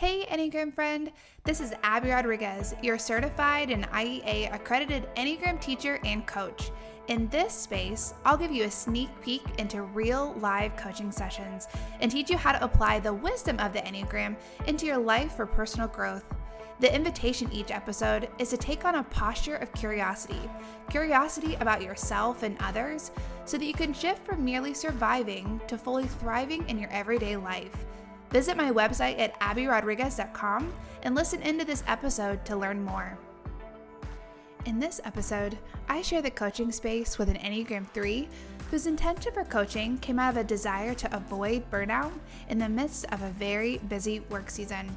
Hey Enneagram friend, this is Abby Rodriguez, your certified and IEA accredited Enneagram teacher and coach. In this space, I'll give you a sneak peek into real live coaching sessions and teach you how to apply the wisdom of the Enneagram into your life for personal growth. The invitation each episode is to take on a posture of curiosity about yourself and others, so that you can shift from merely surviving to fully thriving in your everyday life. Visit my website at abbyrodriguez.com and listen into this episode to learn more. In this episode, I share the coaching space with an Enneagram 3 whose intention for coaching came out of a desire to avoid burnout in the midst of a very busy work season.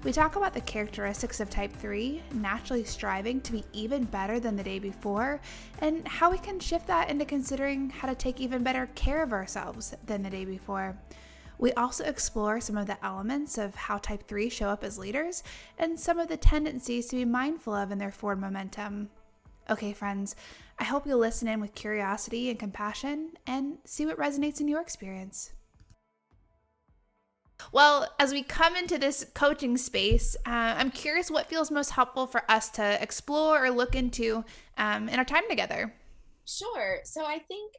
We talk about the characteristics of Type 3, naturally striving to be even better than the day before, and how we can shift that into considering how to take even better care of ourselves than the day before. We also explore some of the elements of how Type 3 show up as leaders and some of the tendencies to be mindful of in their forward momentum. Okay, friends, I hope you'll listen in with curiosity and compassion and see what resonates in your experience. Well, as we come into this coaching space, I'm curious what feels most helpful for us to explore or look into in our time together. Sure. So I think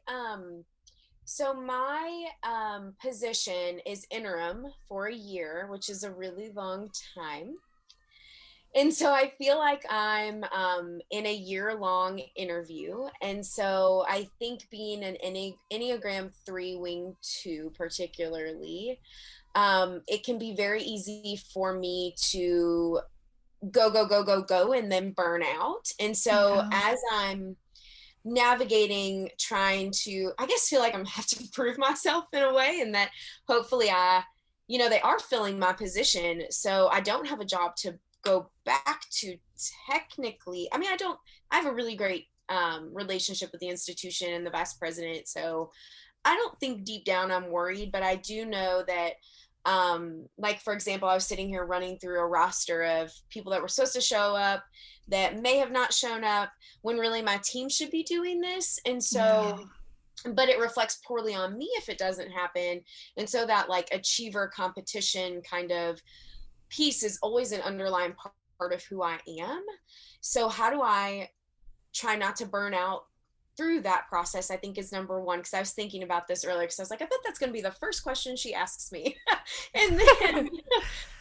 my position is interim for a year, which is a really long time. And so I feel like I'm in a year-long interview. And so I think being an Enneagram 3 wing 2 particularly, it can be very easy for me to go, and then burn out. And so as I'm navigating, trying to, I guess, feel like I'm have to prove myself in a way, and that hopefully they are filling my position. So I don't have a job to go back to technically. I mean, I have a really great relationship with the institution and the vice president. So I don't think deep down I'm worried, but I do know that like, for example, I was sitting here running through a roster of people that were supposed to show up that may have not shown up when really my team should be doing this. And so, but it reflects poorly on me if it doesn't happen. And so that like achiever competition kind of piece is always an underlying part of who I am. So how do I try not to burn out through that process, I think, is number one. Because I was thinking about this earlier, because I was like, I bet that's going to be the first question she asks me. And then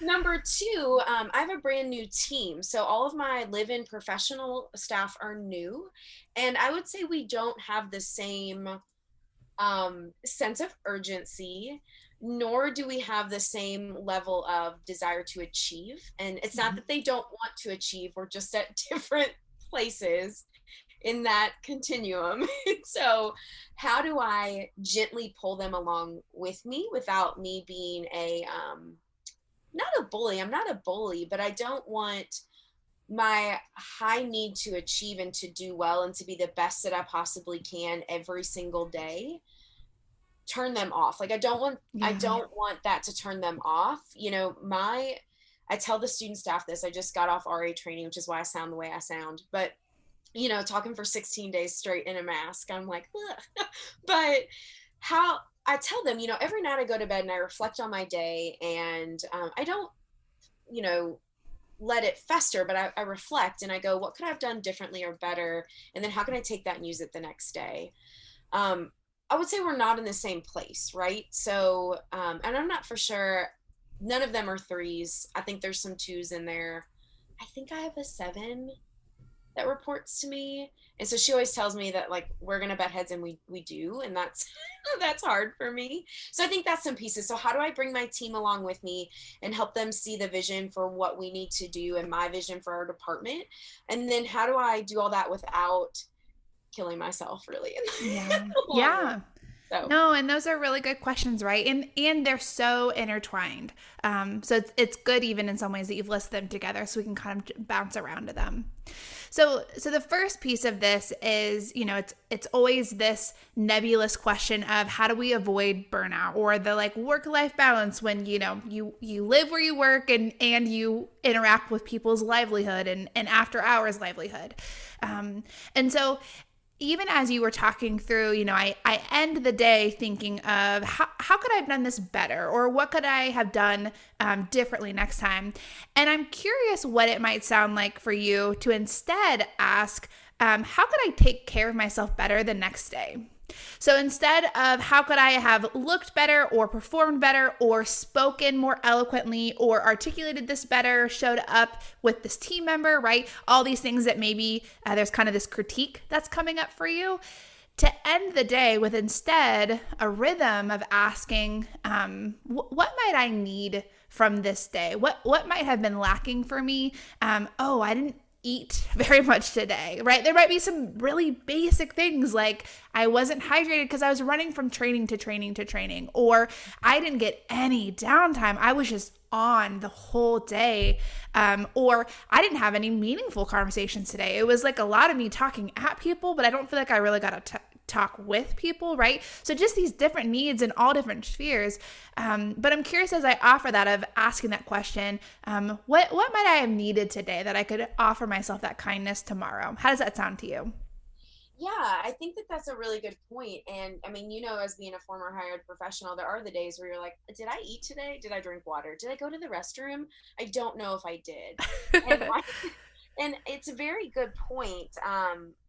number two, I have a brand new team. So all of my live-in professional staff are new. And I would say we don't have the same sense of urgency, nor do we have the same level of desire to achieve. And it's not that they don't want to achieve, we're just at different places in that continuum. So how do I gently pull them along with me without me being not a bully? I'm not a bully, but I don't want my high need to achieve and to do well and to be the best that I possibly can every single day turn them off. Like I don't want that to turn them off. I tell the student staff this. I just got off RA training, which is why I sound the way I sound. But talking for 16 days straight in a mask, I'm like, but how I tell them, every night I go to bed and I reflect on my day, and I don't, let it fester, but I reflect and I go, what could I have done differently or better? And then how can I take that and use it the next day? I would say we're not in the same place, right? So, and I'm not for sure. None of them are threes. I think there's some twos in there. I think I have a 7 that reports to me. And so she always tells me that like we're gonna butt heads, and we do, and that's that's hard for me. So I think that's some pieces. So how do I bring my team along with me and help them see the vision for what we need to do and my vision for our department? And then how do I do all that without killing myself, really? Yeah. So. No, and those are really good questions, right? And they're so intertwined. So it's good even in some ways that you've listed them together, so we can kind of bounce around to them. So the first piece of this is, it's always this nebulous question of how do we avoid burnout, or the like work-life balance when, you live where you work and you interact with people's livelihood and after hours livelihood. And so even as you were talking through, I end the day thinking of how could I have done this better, or what could I have done differently next time? And I'm curious what it might sound like for you to instead ask, how could I take care of myself better the next day? So instead of how could I have looked better or performed better or spoken more eloquently or articulated this better, showed up with this team member, right? All these things that maybe there's kind of this critique that's coming up for you. To end the day with instead a rhythm of asking, what might I need from this day? What might have been lacking for me? I didn't eat very much today, right? There might be some really basic things like I wasn't hydrated because I was running from training to training to training, or I didn't get any downtime. I was just on the whole day, or I didn't have any meaningful conversations today. It was like a lot of me talking at people, but I don't feel like I really got to talk with people, right? So just these different needs in all different spheres. But I'm curious as I offer that of asking that question, what might I have needed today that I could offer myself that kindness tomorrow? How does that sound to you? Yeah, I think that that's a really good point. And I mean, as being a former hired professional, there are the days where you're like, did I eat today? Did I drink water? Did I go to the restroom? I don't know if I did. And and it's a very good point.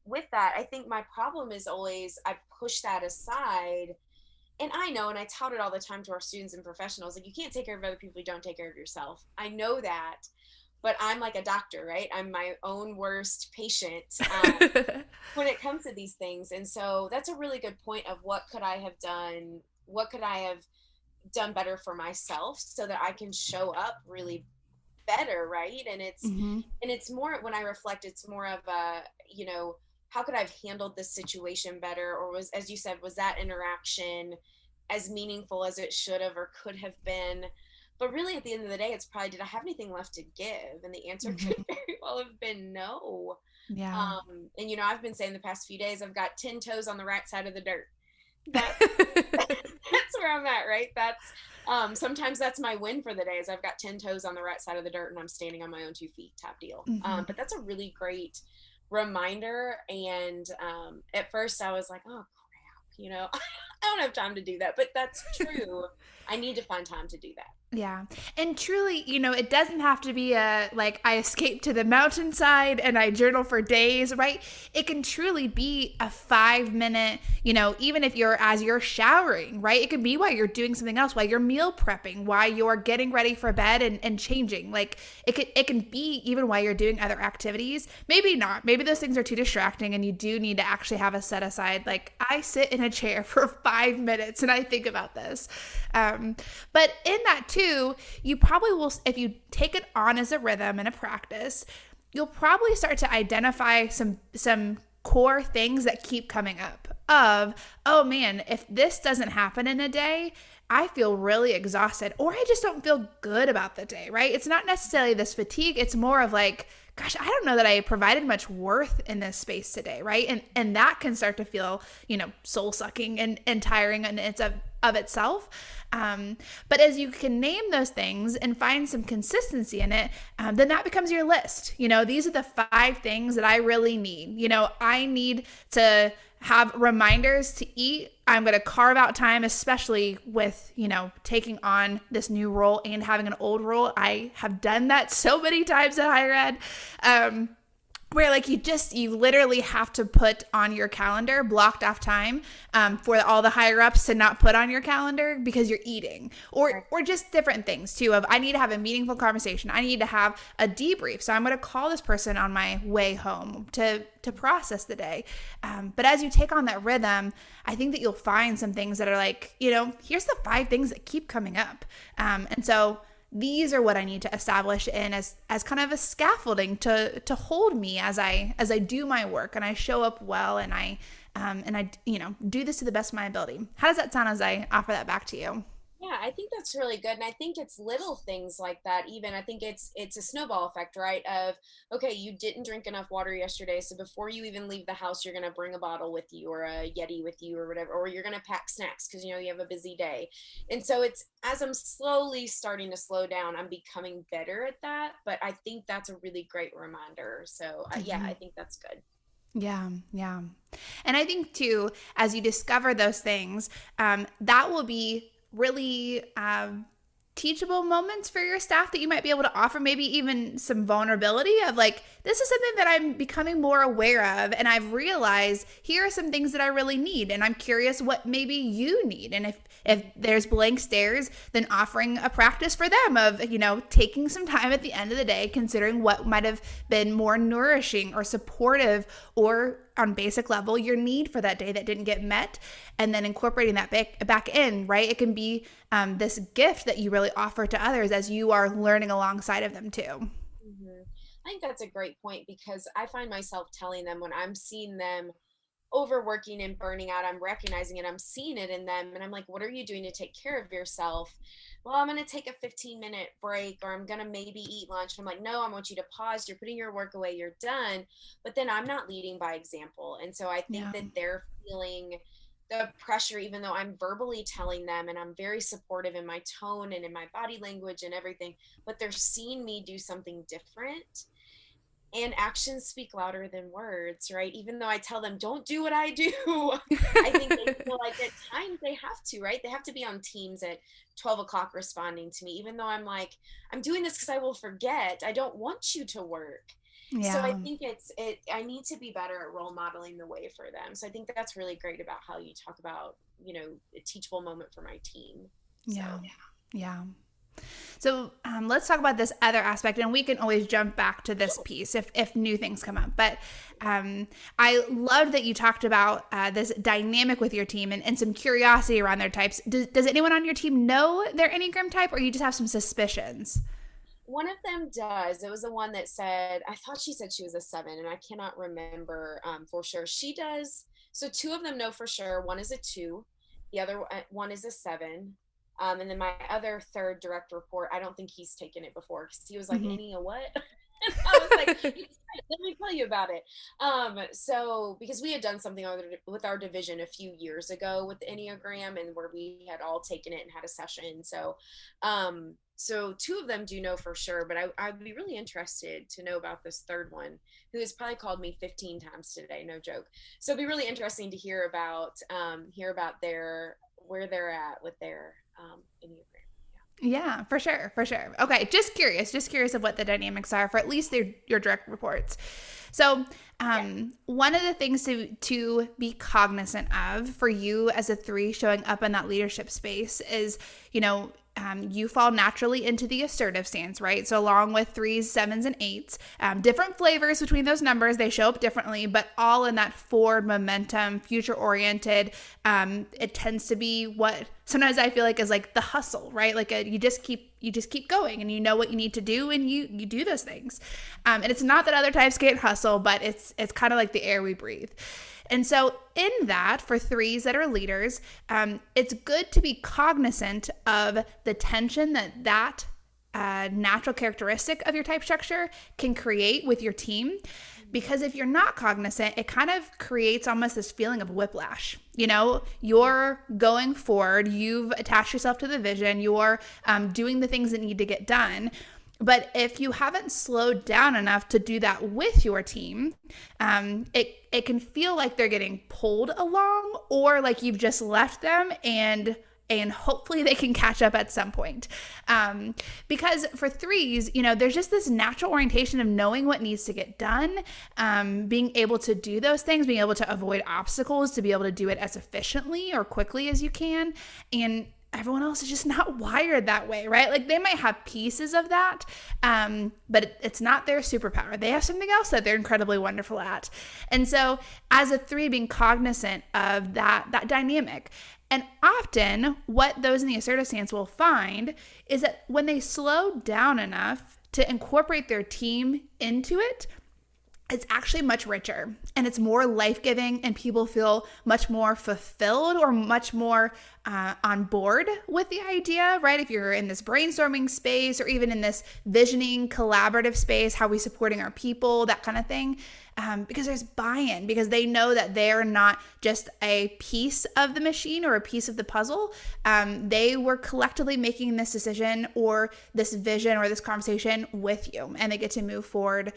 With that, I think my problem is always I push that aside. And I know, and I tout it all the time to our students and professionals, like you can't take care of other people, you don't take care of yourself. I know that, but I'm like a doctor, right? I'm my own worst patient when it comes to these things. And so that's a really good point of what could I have done? What could I have done better for myself so that I can show up really better, right? And Mm-hmm. it's more, when I reflect, it's more of a, how could I have handled this situation better? Or was, as you said, was that interaction as meaningful as it should have or could have been? But really at the end of the day, it's probably, did I have anything left to give? And the answer Mm-hmm. could very well have been no. Yeah. And I've been saying the past few days, I've got 10 toes on the right side of the dirt. That that's where I'm at, right? That's sometimes that's my win for the day is I've got 10 toes on the right side of the dirt and I'm standing on my own 2 feet type deal. Mm-hmm. But that's a really great reminder. And at first I was like, oh crap, I don't have time to do that. But that's true. I need to find time to do that. Yeah. And truly, it doesn't have to be like I escaped to the mountainside and I journal for days, right? It can truly be a 5 minute, even if as you're showering, right? It could be while you're doing something else, while you're meal prepping, while you're getting ready for bed and changing. Like it can be even while you're doing other activities. Maybe not. Maybe those things are too distracting and you do need to actually have a set aside. Like I sit in a chair for 5 minutes and I think about this. But in that too, you probably will, if you take it on as a rhythm and a practice, you'll probably start to identify some core things that keep coming up of, oh man, if this doesn't happen in a day, I feel really exhausted or I just don't feel good about the day, right? It's not necessarily this fatigue. It's more of like, gosh, I don't know that I provided much worth in this space today, right? And that can start to feel, soul sucking and tiring in its of itself. But as you can name those things and find some consistency in it, then that becomes your list. These are the 5 things that I really need. I need to have reminders to eat. I'm going to carve out time, especially with, taking on this new role and having an old role. I have done that so many times at higher ed. Where like you literally have to put on your calendar blocked off time for all the higher ups to not put on your calendar because you're eating or just different things too of I need to have a meaningful conversation. I need to have a debrief. So I'm going to call this person on my way home to process the day. But as you take on that rhythm, I think that you'll find some things that are like, here's the 5 things that keep coming up. And so these are what I need to establish in as kind of a scaffolding to hold me as I do my work and I show up well and I do this to the best of my ability. How does that sound as I offer that back to you? Yeah, I think that's really good. And I think it's little things like that. Even I think it's a snowball effect, right? Of, okay, you didn't drink enough water yesterday. So before you even leave the house, you're going to bring a bottle with you or a Yeti with you or whatever, or you're going to pack snacks because, you have a busy day. And so it's, as I'm slowly starting to slow down, I'm becoming better at that. But I think that's a really great reminder. So yeah, I think that's good. Yeah, yeah. And I think too, as you discover those things, that will be really teachable moments for your staff that you might be able to offer, maybe even some vulnerability of like, this is something that I'm becoming more aware of. And I've realized here are some things that I really need. And I'm curious what maybe you need. And if there's blank stares, then offering a practice for them of, taking some time at the end of the day, considering what might have been more nourishing or supportive or on basic level, your need for that day that didn't get met, and then incorporating that back in, right? It can be this gift that you really offer to others as you are learning alongside of them too. Mm-hmm. I think that's a great point, because I find myself telling them when I'm seeing them overworking and burning out, I'm recognizing it, I'm seeing it in them, and I'm like, what are you doing to take care of yourself? Well, I'm going to take a 15-minute break, or I'm going to maybe eat lunch. I'm like, no, I want you to pause. You're putting your work away. You're done. But then I'm not leading by example. And so I think Yeah. that they're feeling the pressure, even though I'm verbally telling them and I'm very supportive in my tone and in my body language and everything, but they're seeing me do something different. And actions speak louder than words, right? Even though I tell them, don't do what I do, I think they feel like at times they have to, right? They have to be on Teams at 12 o'clock responding to me, even though I'm like, I'm doing this because I will forget. I don't want you to work. So I Yeah. think I need to be better at role modeling the way for them. So I think that's really great about how you talk about, a teachable moment for my team. So Yeah. Yeah. So let's talk about this other aspect, and we can always jump back to this piece if new things come up. But I loved that you talked about this dynamic with your team and some curiosity around their types. Does anyone on your team know their Enneagram type, or you just have some suspicions? one of them does. It was the one that said, I thought she said she was a 7, and I cannot remember for sure. She does. So two of them know for sure. One is a 2, the other one is a 7. And then my other third direct report, I don't think he's taken it before, because he was like, Mm-hmm. Annie, a what? I was like, let me tell you about it. So because we had done something with our division a few years ago with the Enneagram, and where we had all taken it and had a session. So two of them do know for sure, but I'd be really interested to know about this third one, who has probably called me 15 times today, no joke. So it'd be really interesting to hear about their where they're at with their Enneagram. Yeah, for sure, for sure. Okay, just curious of what the dynamics are for at least your direct reports. So, one of the things to be cognizant of for you as a 3 showing up in that leadership space is, you fall naturally into the assertive stance, right? So along with 3s, 7s, and 8s, different flavors between those numbers, they show up differently, but all in that forward momentum, future oriented. It tends to be what sometimes I feel like is like the hustle, right? Like you just keep going, and you know what you need to do, and you do those things. And it's not that other types can't hustle, but it's kind of like the air we breathe. And so in that, for 3s that are leaders, it's good to be cognizant of the tension that natural characteristic of your type structure can create with your team. Because if you're not cognizant, it kind of creates almost this feeling of whiplash. You're going forward, you've attached yourself to the vision, you're doing the things that need to get done. But if you haven't slowed down enough to do that with your team, it can feel like they're getting pulled along, or like you've just left them and hopefully they can catch up at some point. Because for 3s, there's just this natural orientation of knowing what needs to get done, being able to do those things, being able to avoid obstacles, to be able to do it as efficiently or quickly as you can. And everyone else is just not wired that way, right? Like they might have pieces of that, but it's not their superpower. They have something else that they're incredibly wonderful at. And so as a 3, being cognizant of that dynamic. And often what those in the assertive stance will find is that when they slow down enough to incorporate their team into it, it's actually much richer, and it's more life-giving, and people feel much more fulfilled or much more on board with the idea, right? If you're in this brainstorming space, or even in this visioning collaborative space, how are we supporting our people, that kind of thing. because there's buy-in, because they know that they're not just a piece of the machine or a piece of the puzzle. They were collectively making this decision or this vision or this conversation with you, and they get to move forward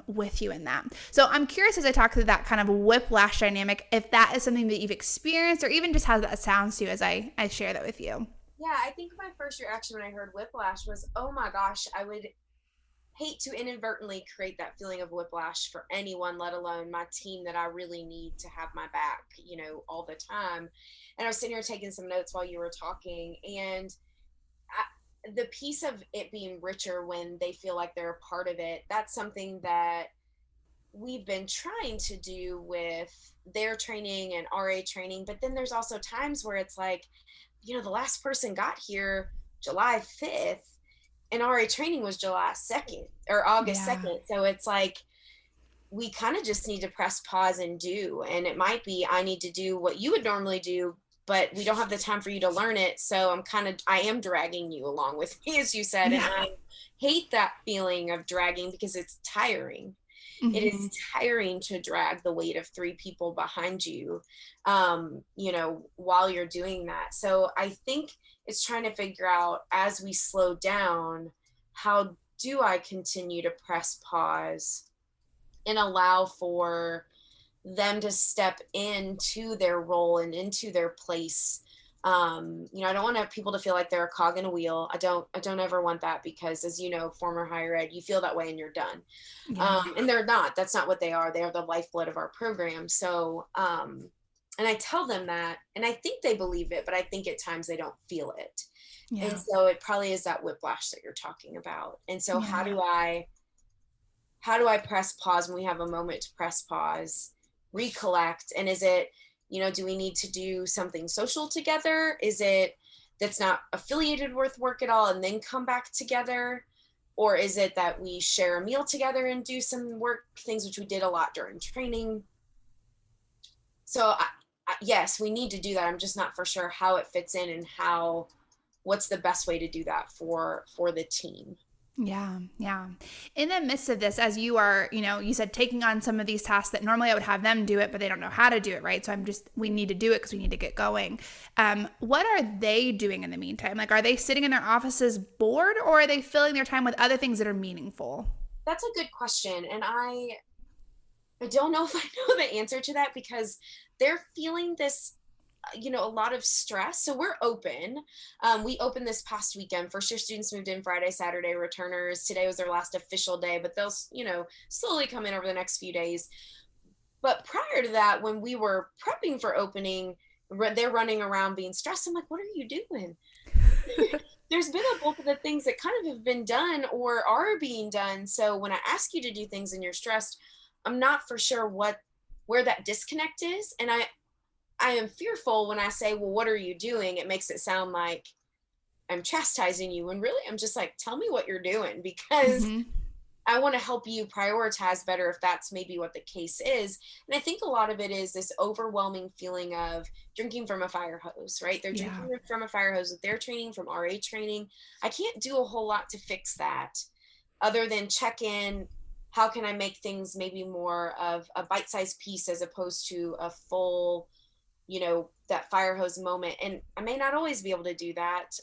with you in that. So I'm curious, as I talk through that kind of whiplash dynamic, if that is something that you've experienced, or even just how that sounds to you as I share that with you. Yeah, I think my first reaction when I heard whiplash was, oh my gosh, I would hate to inadvertently create that feeling of whiplash for anyone, let alone my team that I really need to have my back, all the time. And I was sitting here taking some notes while you were talking, and the piece of it being richer when they feel like they're a part of it, that's something that we've been trying to do with their training and RA training. But then there's also times where it's like, the last person got here July 5th, and RA training was July 2nd or August 2nd. So it's like, we kind of just need to press pause and do. And it might be, I need to do what you would normally do, but we don't have the time for you to learn it. So I am dragging you along with me, as you said. And I hate that feeling of dragging, because it's tiring. Mm-hmm. It is tiring to drag the weight of 3 people behind you, while you're doing that. So I think it's trying to figure out, as we slow down, how do I continue to press pause and allow for them to step into their role and into their place. I don't want people to feel like they're a cog in a wheel. I don't ever want that, because, as you know, former higher ed, you feel that way and you're done. And they're not. That's not what they are. They are the lifeblood of our program. So, and I tell them that, and I think they believe it, but I think at times they don't feel it. Yeah. And so it probably is that whiplash that you're talking about. And so how do I press pause when we have a moment to press pause, recollect? And is it, do we need to do something social together? Is it that's not affiliated with work at all and then come back together? Or is it that we share a meal together and do some work things, which we did a lot during training? So yes, we need to do that. I'm just not for sure how it fits in and what's the best way to do that for the team. Yeah. In the midst of this, as you are, you said taking on some of these tasks that normally I would have them do it, but they don't know how to do it, right? So we need to do it because we need to get going. What are they doing in the meantime? Like, are they sitting in their offices bored, or are they filling their time with other things that are meaningful? That's a good question. And I don't know if I know the answer to that, because they're feeling this, a lot of stress. So we're open. We opened this past weekend. First year students moved in Friday, Saturday, returners. Today was their last official day, but they'll, slowly come in over the next few days. But prior to that, when we were prepping for opening, they're running around being stressed. I'm like, what are you doing? There's been a bulk of the things that kind of have been done or are being done. So when I ask you to do things and you're stressed, I'm not for sure where that disconnect is. And I am fearful when I say, well, what are you doing? It makes it sound like I'm chastising you, when really I'm just like, tell me what you're doing, because I want to help you prioritize better if that's maybe what the case is. And I think a lot of it is this overwhelming feeling of drinking from a fire hose, right? They're drinking from a fire hose with their training, from RA training. I can't do a whole lot to fix that other than check in. How can I make things maybe more of a bite-sized piece as opposed to a full, that fire hose moment? And I may not always be able to do that.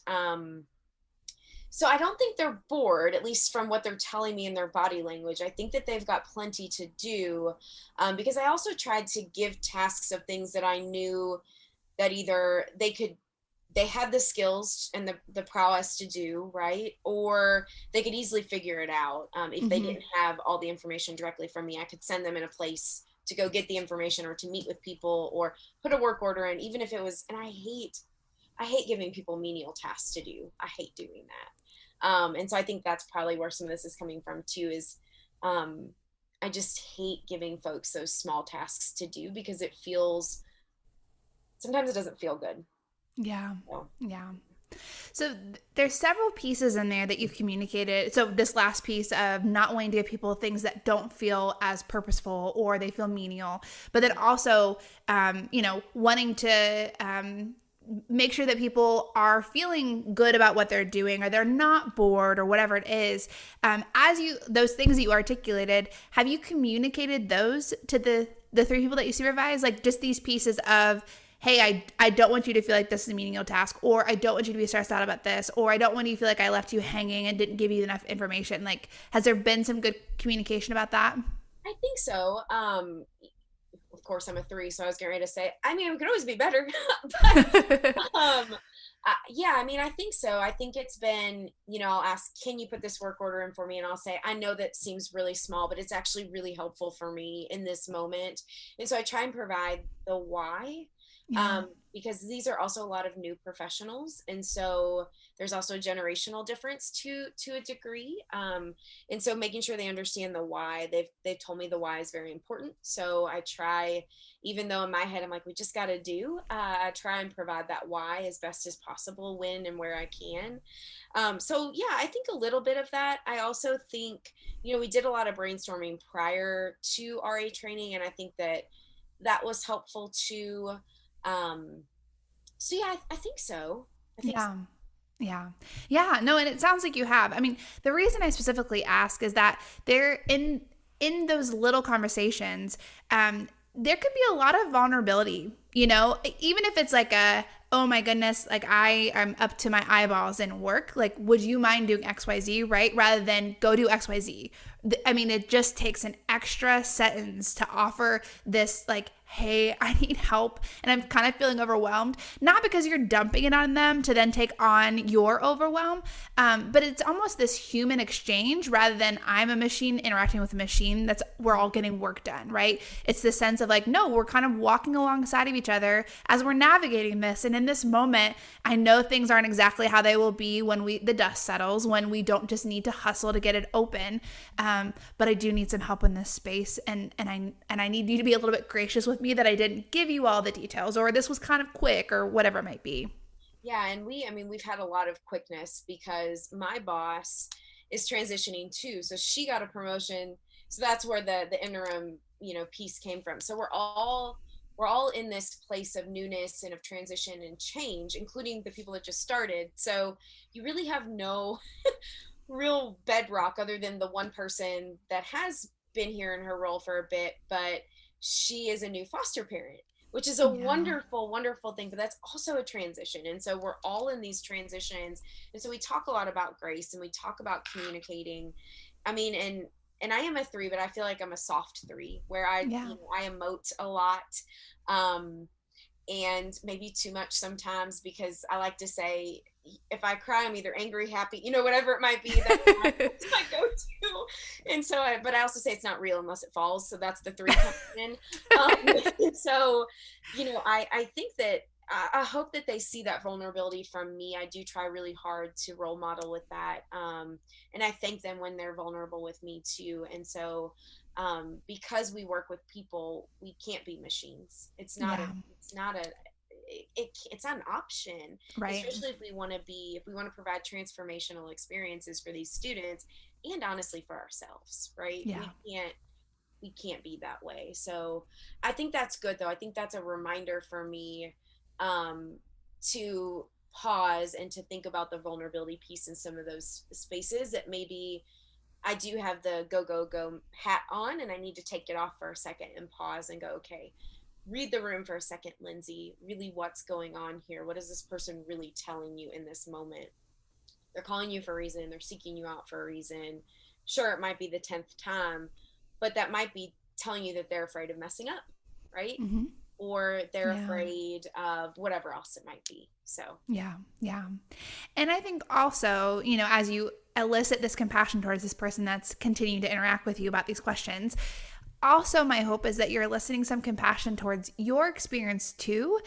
So I don't think they're bored, at least from what they're telling me in their body language. I think that they've got plenty to do, because I also tried to give tasks of things that I knew that either they had the skills and the prowess to do, right? Or they could easily figure it out. If they didn't have all the information directly from me, I could send them in a place to go get the information or to meet with people or put a work order in, even if it was, and I hate giving people menial tasks to do. I hate doing that. And so I think that's probably where some of this is coming from too, is I just hate giving folks those small tasks to do, because sometimes it doesn't feel good. Yeah. So there's several pieces in there that you've communicated. So this last piece of not wanting to give people things that don't feel as purposeful or they feel menial, but then also, wanting to make sure that people are feeling good about what they're doing, or they're not bored, or whatever it is. Those things that you articulated, have you communicated those to the three people that you supervise? Like just these pieces of, hey, I don't want you to feel like this is a menial task, or I don't want you to be stressed out about this, or I don't want you to feel like I left you hanging and didn't give you enough information. Like, has there been some good communication about that? I think so. Of course, I'm a 3, so I was getting ready to say, I mean, it could always be better. But, yeah, I mean, I think so. I think it's been, I'll ask, can you put this work order in for me? And I'll say, I know that seems really small, but it's actually really helpful for me in this moment. And so I try and provide the why. Yeah. Because these are also a lot of new professionals, and so there's also a generational difference to a degree, and so making sure they understand the why. They've told me the why is very important, so I try, even though in my head I'm like, we just got to do, I try and provide that why as best as possible when and where I can. So yeah, I think a little bit of that. I also think, we did a lot of brainstorming prior to RA training, and I think that was helpful too. So yeah, I think so. I think so. Yeah. Yeah. Yeah. No, and it sounds like you have. I mean, the reason I specifically ask is that they're in those little conversations, there could be a lot of vulnerability, even if it's like oh my goodness, like I am up to my eyeballs in work. Like, would you mind doing XYZ, right? Rather than go do XYZ. I mean, it just takes an extra sentence to offer this, like, hey, I need help and I'm kind of feeling overwhelmed. Not because you're dumping it on them to then take on your overwhelm, but it's almost this human exchange rather than I'm a machine interacting with a machine. We're all getting work done, right? It's the sense of like, no, we're kind of walking alongside of each other as we're navigating this. And in this moment, I know things aren't exactly how they will be when the dust settles, when we don't just need to hustle to get it open. But I do need some help in this space, and I need you to be a little bit gracious with me that I didn't give you all the details, or this was kind of quick, or whatever it might be. Yeah, and we've had a lot of quickness because my boss is transitioning too. So she got a promotion. So that's where the interim, piece came from. So we're all in this place of newness and of transition and change, including the people that just started. So you really have no real bedrock other than the one person that has been here in her role for a bit, but she is a new foster parent, which is a wonderful, wonderful thing, but that's also a transition. And so we're all in these transitions. And so we talk a lot about grace and we talk about communicating. I mean, and I am a 3, but I feel like I'm a soft 3 where I emote a lot. And maybe too much sometimes, because I like to say, if I cry, I'm either angry, happy, whatever it might be, that's my go-to. And so, but I also say it's not real unless it falls. So that's the 3 coming in. So, I think that I hope that they see that vulnerability from me. I do try really hard to role model with that. And I thank them when they're vulnerable with me too. And so, because we work with people, we can't be machines. It's not an option, right? Especially if we want to provide transformational experiences for these students, and honestly for ourselves, right? Yeah. We can't be that way. So I think that's good, though. I think that's a reminder for me, to pause and to think about the vulnerability piece in some of those spaces that maybe I do have the go hat on, and I need to take it off for a second and pause and go, okay, read the room for a second, Lindsay. Really, what's going on here? What is this person really telling you in this moment? They're calling you for a reason. They're seeking you out for a reason. Sure, it might be the 10th time, but that might be telling you that they're afraid of messing up, right? Mm-hmm. Or they're afraid of whatever else it might be. So yeah. And I think also, as you elicit this compassion towards this person that's continuing to interact with you about these questions, also my hope is that you're eliciting some compassion towards your experience too,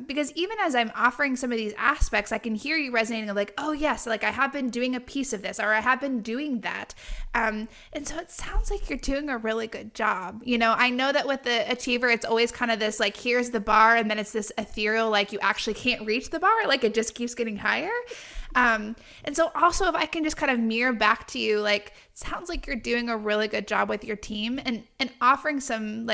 because even as I'm offering some of these aspects, I can hear you resonating like, oh yes, like I have been doing a piece of this, or I have been doing that, and so it sounds like you're doing a really good job. I know that with the achiever, it's always kind of this like, here's the bar, and then it's this ethereal, like you actually can't reach the bar, like it just keeps getting higher. And so also if I can just kind of mirror back to you, like, it sounds like you're doing a really good job with your team and offering some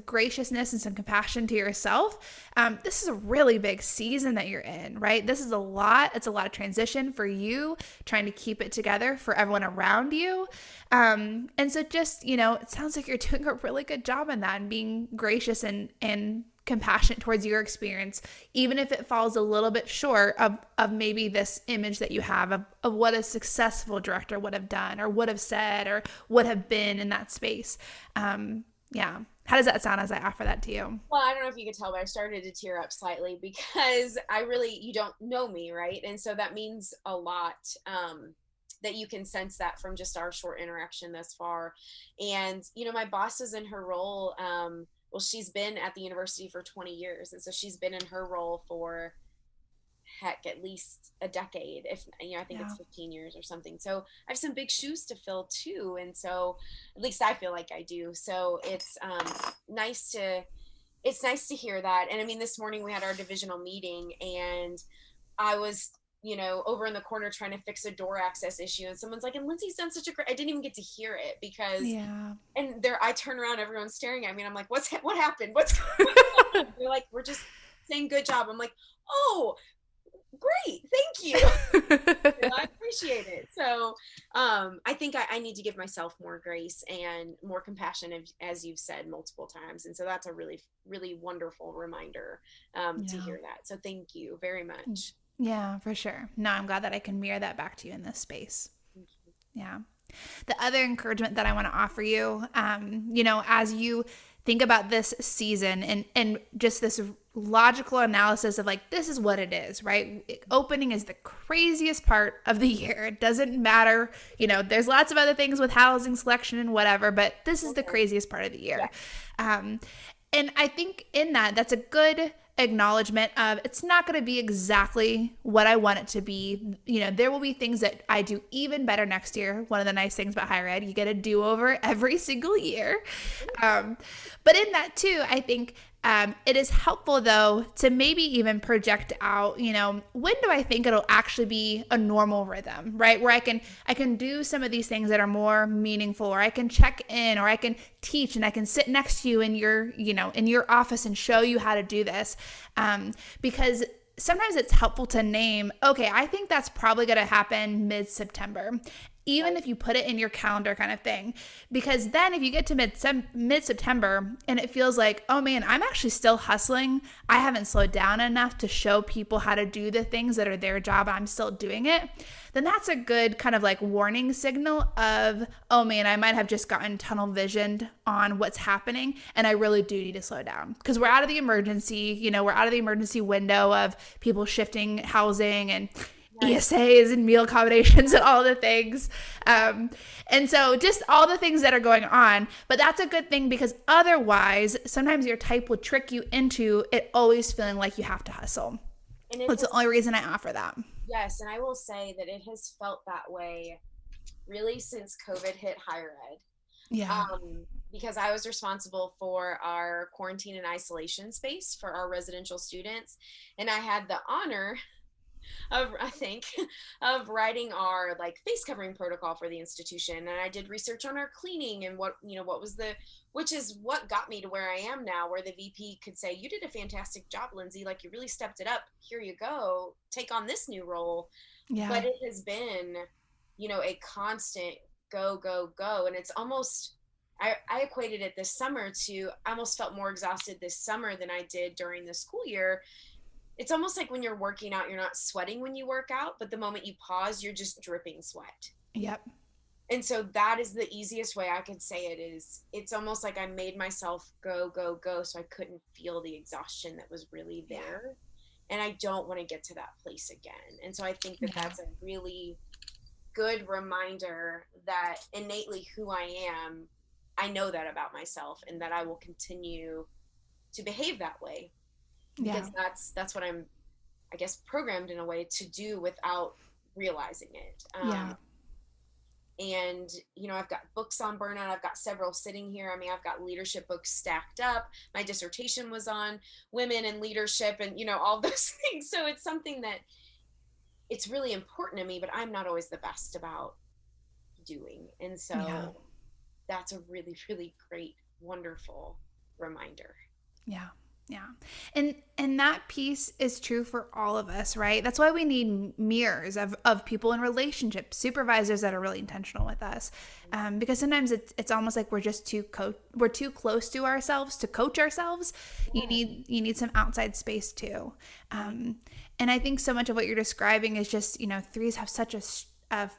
graciousness and some compassion to yourself. This is a really big season that you're in, right? This is a lot. It's a lot of transition for you, trying to keep it together for everyone around you. And so just, it sounds like you're doing a really good job in that and being gracious and compassionate towards your experience, even if it falls a little bit short of maybe this image that you have of what a successful director would have done or would have said or would have been in that space. Yeah. How does that sound as I offer that to you? Well, I don't know if you could tell, but I started to tear up slightly because you don't know me, right? And so that means a lot, that you can sense that from just our short interaction thus far. And, my boss is in her role. Well, she's been at the university for 20 years. And so she's been in her role for, heck, at least a decade. If, I think it's 15 years or something. So I have some big shoes to fill too. And so at least I feel like I do. So it's nice to hear that. And I mean, this morning we had our divisional meeting and I was, over in the corner trying to fix a door access issue. And someone's like, and Lindsay's done such a great, I didn't even get to hear it because, and I turn around, everyone's staring at me and I'm like, what happened? What's going on? They're like, we're just saying good job. I'm like, oh, great. Thank you. I appreciate it. So I think I need to give myself more grace and more compassion, as you've said multiple times. And so that's a really, really wonderful reminder to hear that. So thank you very much. Yeah, for sure. No, I'm glad that I can mirror that back to you in this space. Yeah. The other encouragement that I want to offer you, as you think about this season and just this logical analysis of like, this is what it is, right? Opening is the craziest part of the year. It doesn't matter. There's lots of other things with housing selection and whatever, but this is the craziest part of the year. Yeah. And I think in that's a good acknowledgement of it's not going to be exactly what I want it to be. There will be things that I do even better next year. One of the nice things about higher ed, you get a do-over every single year. But in that too, I think it is helpful though to maybe even project out, when do I think it'll actually be a normal rhythm, right? Where I can do some of these things that are more meaningful, or I can check in, or I can teach and I can sit next to you in your office and show you how to do this. Because sometimes it's helpful to name, okay, I think that's probably going to happen mid-September. Even if you put it in your calendar kind of thing, because then if you get to mid-September and it feels like, oh man, I'm actually still hustling, I haven't slowed down enough to show people how to do the things that are their job, I'm still doing it, then that's a good kind of like warning signal of, oh man, I might have just gotten tunnel visioned on what's happening and I really do need to slow down, because we're out of the emergency, we're out of the emergency window of people shifting housing and ESAs and meal accommodations and all the things. And so just all the things that are going on. But that's a good thing, because otherwise, sometimes your type will trick you into it always feeling like you have to hustle. And that's the only reason I offer that. Yes. And I will say that it has felt that way really since COVID hit higher ed. Yeah. Because I was responsible for our quarantine and isolation space for our residential students. And I had the honor of writing our face covering protocol for the institution. And I did research on our cleaning and which is what got me to where I am now, where the VP could say, you did a fantastic job, Lindsay, you really stepped it up. Here you go, take on this new role. Yeah. But it has been, a constant go, go, go. And it's almost, I equated it this summer to, I almost felt more exhausted this summer than I did during the school year. It's almost like when you're working out, you're not sweating when you work out, but the moment you pause, you're just dripping sweat. Yep. And so that is the easiest way I could say it is, it's almost like I made myself go, go, go, so I couldn't feel the exhaustion that was really there. And I don't want to get to that place again. And so I think that that's a really good reminder that innately who I am, I know that about myself, and that I will continue to behave that way. Because that's what I'm, I guess, programmed in a way to do without realizing it. And, I've got books on burnout. I've got several sitting here. I mean, I've got leadership books stacked up. My dissertation was on women and leadership and, all those things. So it's something that it's really important to me, but I'm not always the best about doing. And Yeah. so that's a really, really great, wonderful reminder. Yeah. Yeah. And that piece is true for all of us, right? That's why we need mirrors of people in relationships, supervisors that are really intentional with us. Because sometimes it's almost like we're too close to ourselves to coach ourselves. Yeah. You need some outside space too. And I think so much of what you're describing is just, threes have such a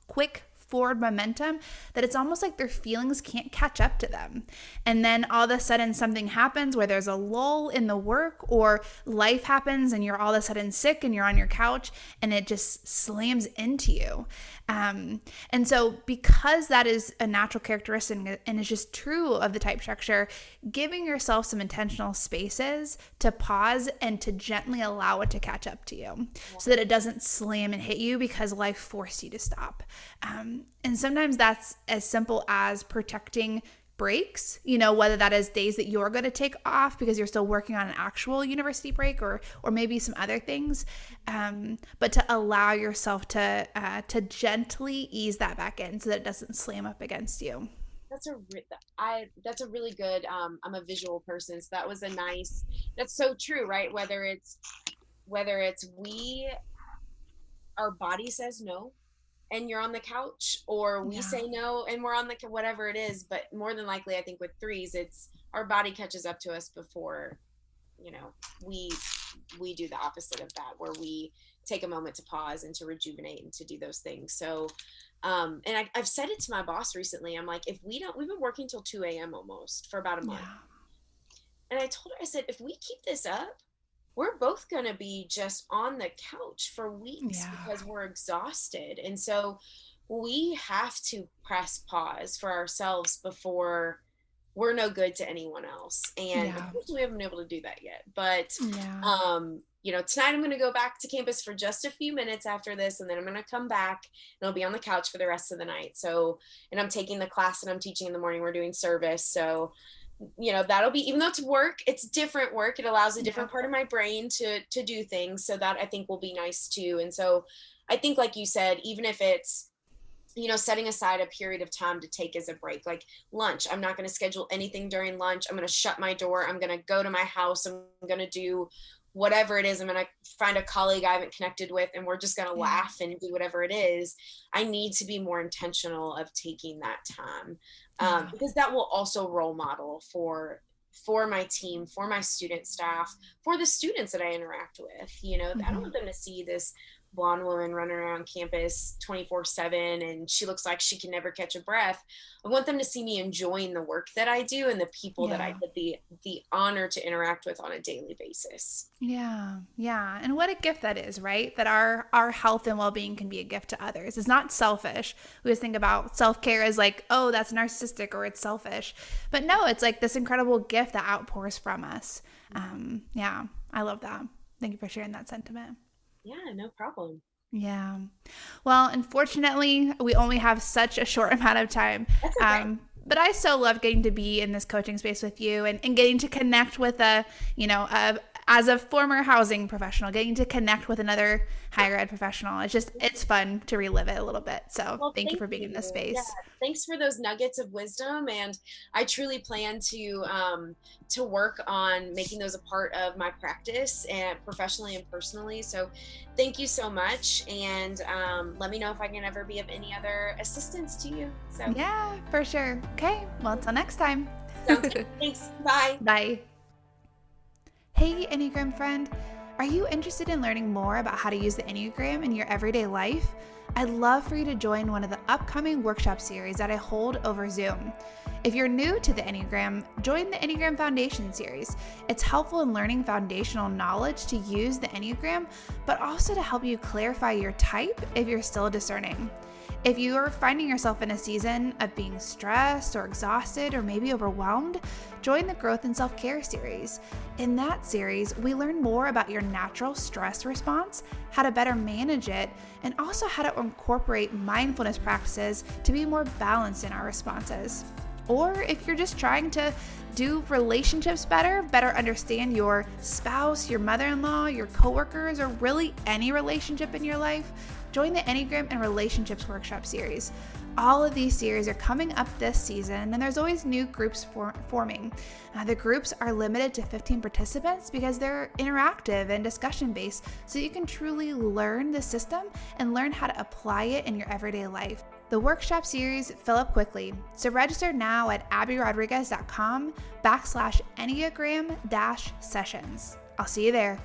quick forward momentum that it's almost like their feelings can't catch up to them. And then all of a sudden something happens where there's a lull in the work, or life happens and you're all of a sudden sick and you're on your couch and it just slams into you. And so because that is a natural characteristic and is just true of the type structure, giving yourself some intentional spaces to pause and to gently allow it to catch up to you so that it doesn't slam and hit you because life forced you to stop. And sometimes that's as simple as protecting breaks, whether that is days that you're going to take off because you're still working on an actual university break, or maybe some other things, but to allow yourself to gently ease that back in so that it doesn't slam up against you. That's a really good, I'm a visual person, so that's so true, right? Whether it's our body says no and you're on the couch, or we say no and we're on whatever it is. But more than likely, I think with threes, it's our body catches up to us before, we do the opposite of that, where we take a moment to pause and to rejuvenate and to do those things. So, and I've said it to my boss recently. I'm like, we've been working till 2 a.m. almost for about a month. And I told her, I said, if we keep this up, we're both going to be just on the couch for weeks because we're exhausted. And so we have to press pause for ourselves before we're no good to anyone else. And of course we haven't been able to do that yet. But, tonight I'm going to go back to campus for just a few minutes after this. And then I'm going to come back and I'll be on the couch for the rest of the night. So, and I'm taking the class that I'm teaching in the morning. We're doing service. So, that'll be, even though it's work, it's different work. It allows a different part of my brain to do things. So that I think will be nice too. And so I think, like you said, even if it's, setting aside a period of time to take as a break, like lunch, I'm not going to schedule anything during lunch. I'm going to shut my door. I'm going to go to my house. I'm going to do whatever it is. I'm going to find a colleague I haven't connected with, and we're just going to laugh and do whatever it is. I need to be more intentional of taking that time. Because that will also role model for my team, for my student staff, for the students that I interact with. I don't want them to see this blonde woman running around campus 24/7 and she looks like she can never catch a breath. I want them to see me enjoying the work that I do and the people that I get the honor to interact with on a daily basis. Yeah. And what a gift that is, right? That our health and well-being can be a gift to others. It's not selfish. We always think about self-care as like, oh, that's narcissistic or it's selfish. But no, it's like this incredible gift that outpours from us. I love that. Thank you for sharing that sentiment. Yeah, no problem. Yeah. Well, unfortunately, we only have such a short amount of time. That's okay. But I so love getting to be in this coaching space with you and getting to connect with as a former housing professional, getting to connect with another higher ed professional. It's fun to relive it a little bit. So thank you for being in this space. Yeah, thanks for those nuggets of wisdom. And I truly plan to work on making those a part of my practice, and professionally and personally. So thank you so much. And let me know if I can ever be of any other assistance to you. So yeah, for sure. Okay. Well, until next time. Thanks. Bye. Bye. Hey, Enneagram friend, are you interested in learning more about how to use the Enneagram in your everyday life? I'd love for you to join one of the upcoming workshop series that I hold over Zoom. If you're new to the Enneagram, join the Enneagram Foundation series. It's helpful in learning foundational knowledge to use the Enneagram, but also to help you clarify your type if you're still discerning. If you are finding yourself in a season of being stressed or exhausted or maybe overwhelmed, join the Growth and Self-Care series. In that series, we learn more about your natural stress response, how to better manage it, and also how to incorporate mindfulness practices to be more balanced in our responses. Or if you're just trying to do relationships better understand your spouse, your mother-in-law, your coworkers, or really any relationship in your life, join the Enneagram and Relationships Workshop series. All of these series are coming up this season, and there's always new groups forming. The groups are limited to 15 participants because they're interactive and discussion-based, so you can truly learn the system and learn how to apply it in your everyday life. The workshop series fill up quickly, so register now at abbyrodriguez.com/Enneagram-sessions. I'll see you there.